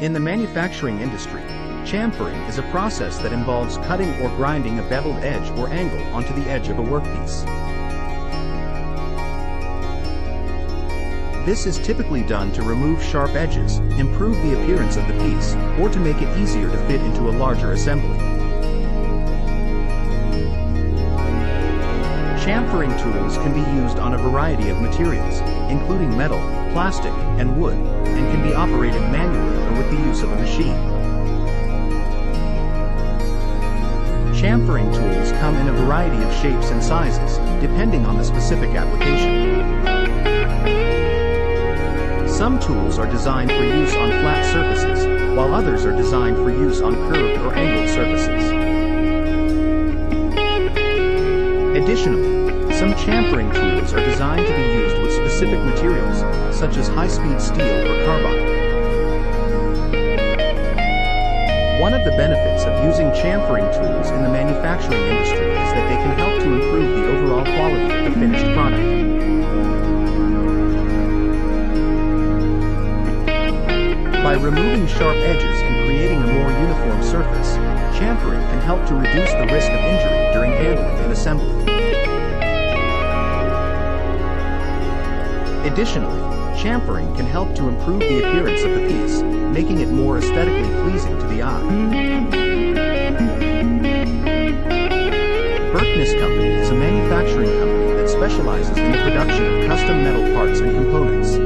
In the manufacturing industry, chamfering is a process that involves cutting or grinding a beveled edge or angle onto the edge of a workpiece. This is typically done to remove sharp edges, improve the appearance of the piece, or to make it easier to fit into a larger assembly. Chamfering tools can be used on a variety of materials, including metal, plastic, and wood, and can be operated manually or with the use of a machine. Chamfering tools come in a variety of shapes and sizes, depending on the specific application. Some tools are designed for use on flat surfaces, while others are designed for use on curved or angled surfaces. Additionally, some chamfering tools are designed to be used with specific materials, such as high-speed steel or carbide. One of the benefits of using chamfering tools in the manufacturing industry is that they can help to improve the overall quality of the finished product. By removing sharp edges and creating a more uniform surface, chamfering can help to reduce the risk of injury during handling and assembly. Additionally, chamfering can help to improve the appearance of the piece, making it more aesthetically pleasing to the eye. Berkness Company is a manufacturing company that specializes in the production of custom metal parts and components.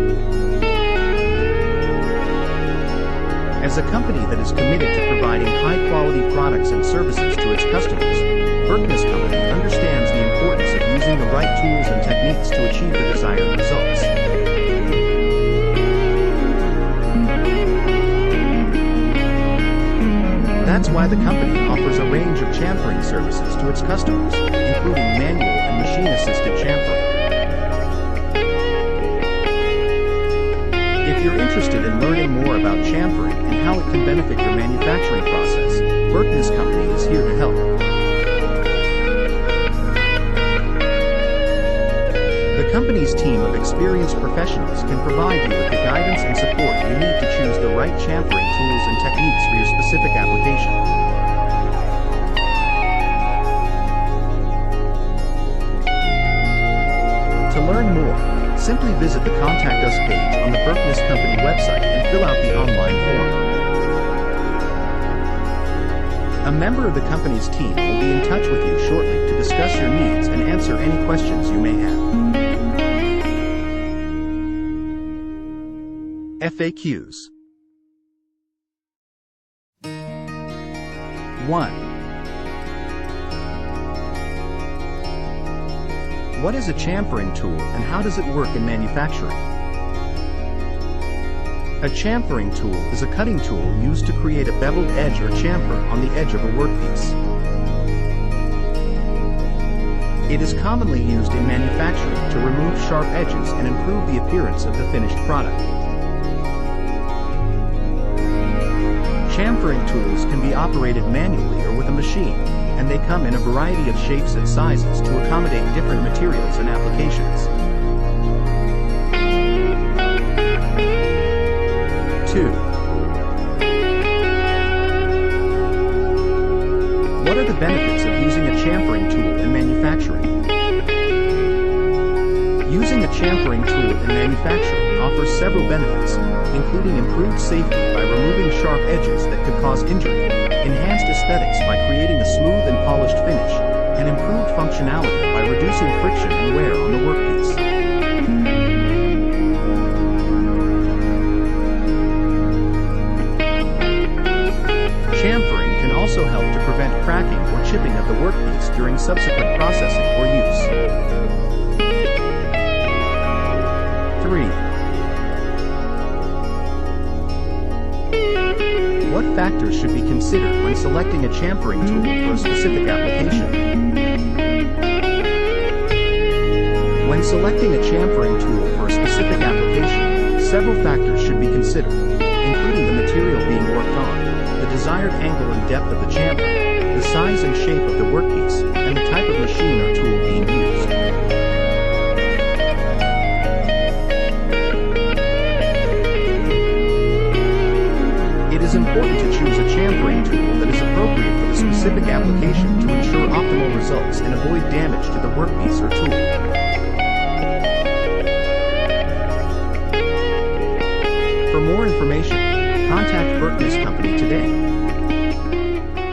As a company that is committed to providing high-quality products and services to its customers, Berkness Company understands the importance of using the right tools and techniques to achieve the desired results. That's why the company offers a range of chamfering services to its customers, including manual and machine-assisted chamfering. If you're interested in learning more about chamfering and how it can benefit your manufacturing process, Berkness Company is here to help. The company's team of experienced professionals can provide you with the guidance and support you need to choose the right chamfering tools and techniques for your specific application. To learn more, simply visit the Contact Us page on the Berkness Company website and fill out the online form. A member of the company's team will be in touch with you shortly to discuss your needs and answer any questions you may have. FAQs. 1. What is a chamfering tool and how does it work in manufacturing? A chamfering tool is a cutting tool used to create a beveled edge or chamfer on the edge of a workpiece. It is commonly used in manufacturing to remove sharp edges and improve the appearance of the finished product. Chamfering tools can be operated manually or with a machine, and they come in a variety of shapes and sizes to accommodate different materials and applications. 2. What are the benefits of using a chamfering tool in manufacturing? Using a chamfering tool in manufacturing offers several benefits, including improved safety by removing sharp edges that could cause injury, enhanced aesthetics by creating a smooth and polished finish, and improved functionality by reducing friction and wear on the workpiece. Chamfering can also help to prevent cracking or chipping of the workpiece during subsequent processing or use. 3. What factors should be considered when selecting a chamfering tool for a specific application? When selecting a chamfering tool for a specific application, several factors should be considered, including the material being worked on, the desired angle and depth of the chamfer, the size and shape of the workpiece, and the type of machine or tool being used. is important to choose a chamfering tool that is appropriate for the specific application to ensure optimal results and avoid damage to the workpiece or tool. For more information, contact Berkness Company today.